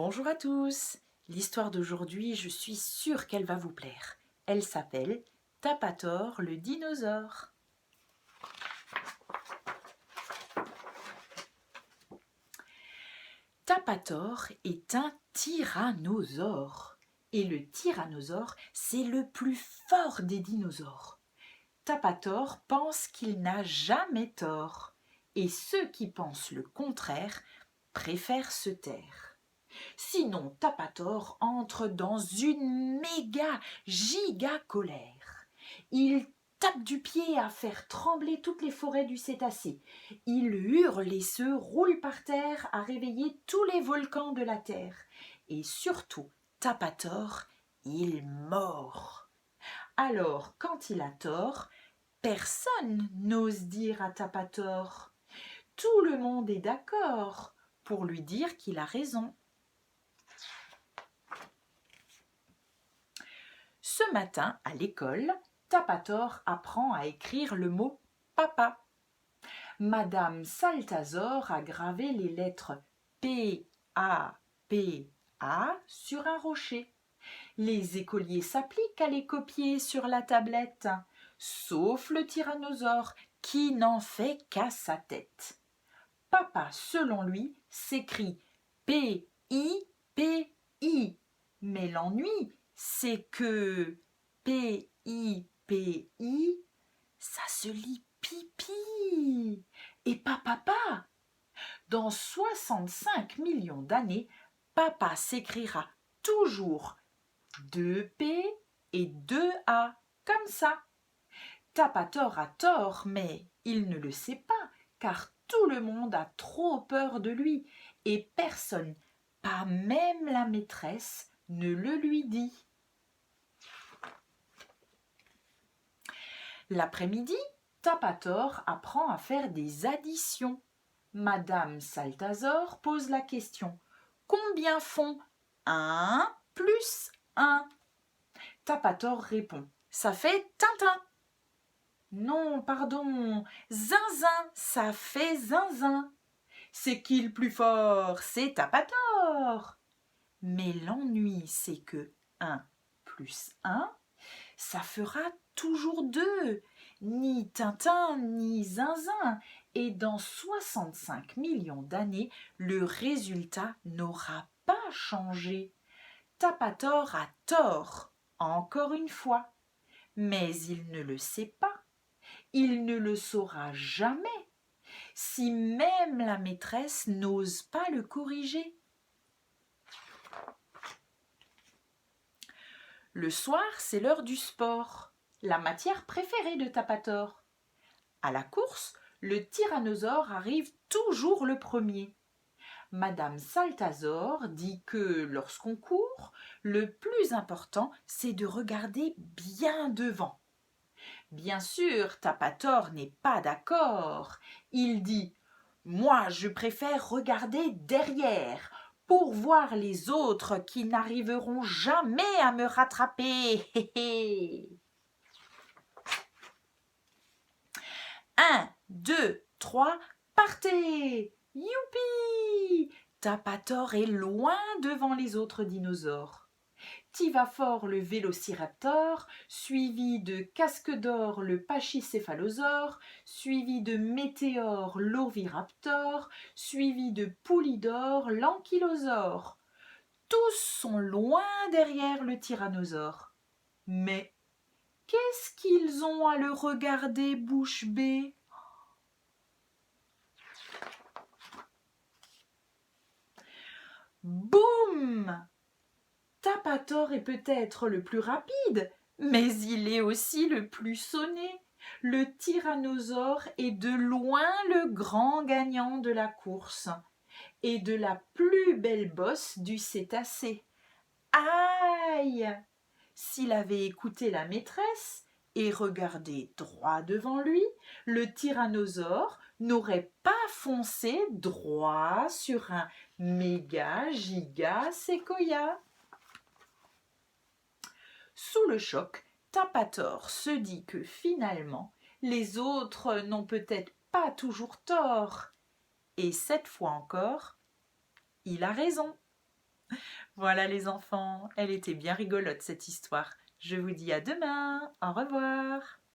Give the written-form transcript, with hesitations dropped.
Bonjour à tous. L'histoire d'aujourd'hui, je suis sûre qu'elle va vous plaire. Elle s'appelle Tapator le dinosaure. Tapator est un tyrannosaure. Et le tyrannosaure, c'est le plus fort des dinosaures. Tapator pense qu'il n'a jamais tort. Et ceux qui pensent le contraire préfèrent se taire. Sinon, Tapator entre dans une giga colère. Il tape du pied à faire trembler toutes les forêts du cétacé. Il hurle et se roule par terre à réveiller tous les volcans de la terre. Et surtout, Tapator, il mord. Alors, quand il a tort, personne n'ose dire à Tapator. Tout le monde est d'accord pour lui dire qu'il a raison. Ce matin, à l'école, Tapator apprend à écrire le mot papa. Madame Saltazor a gravé les lettres P-A-P-A sur un rocher. Les écoliers s'appliquent à les copier sur la tablette, sauf le tyrannosaure qui n'en fait qu'à sa tête. Papa, selon lui, s'écrit P-I-P-I, mais l'ennui, c'est que P-I-P-I, ça se lit pipi et pas papa. Dans 65 millions d'années, papa s'écrira toujours 2 P et 2 A, comme ça. Tapator a tort, mais il ne le sait pas, car tout le monde a trop peur de lui, et personne, pas même la maîtresse, ne le lui dit. L'après-midi, Tapator apprend à faire des additions. Madame Saltazor pose la question. Combien font 1 plus 1 ? Tapator répond. Ça fait Tintin. Non, pardon, zinzin, ça fait zinzin. C'est qui le plus fort? C'est Tapator. Mais l'ennui, c'est que 1 plus 1, ça fera toujours 2. Ni Tintin, ni zinzin. Et dans 65 millions d'années, le résultat n'aura pas changé. Tapator a tort, encore une fois. Mais il ne le sait pas. Il ne le saura jamais, si même la maîtresse n'ose pas le corriger. Le soir, c'est l'heure du sport, la matière préférée de Tapator. À la course, le tyrannosaure arrive toujours le premier. Madame Saltazor dit que lorsqu'on court, le plus important, c'est de regarder bien devant. Bien sûr, Tapator n'est pas d'accord. Il dit « Moi, je préfère regarder derrière pour voir les autres qui n'arriveront jamais à me rattraper. » 1, 2, 3, partez! Youpi! Tapator est loin devant les autres dinosaures. Tivafort le vélociraptor, suivi de Casque d'Or le pachycéphalosaure, suivi de Météore l'oviraptor, suivi de Poulidor l'ankylosaure. Tous sont loin derrière le tyrannosaure. Mais qu'est-ce qu'ils ont à le regarder bouche bée? Boum! Tapator est peut-être le plus rapide, mais il est aussi le plus sonné. Le tyrannosaure est de loin le grand gagnant de la course et de la plus belle bosse du cétacé. Aïe! S'il avait écouté la maîtresse et regardé droit devant lui, le tyrannosaure n'aurait pas foncé droit sur un méga giga séquoia. Sous le choc, Tapator se dit que finalement, les autres n'ont peut-être pas toujours tort. Et cette fois encore, il a raison. Voilà les enfants, elle était bien rigolote cette histoire. Je vous dis à demain. Au revoir.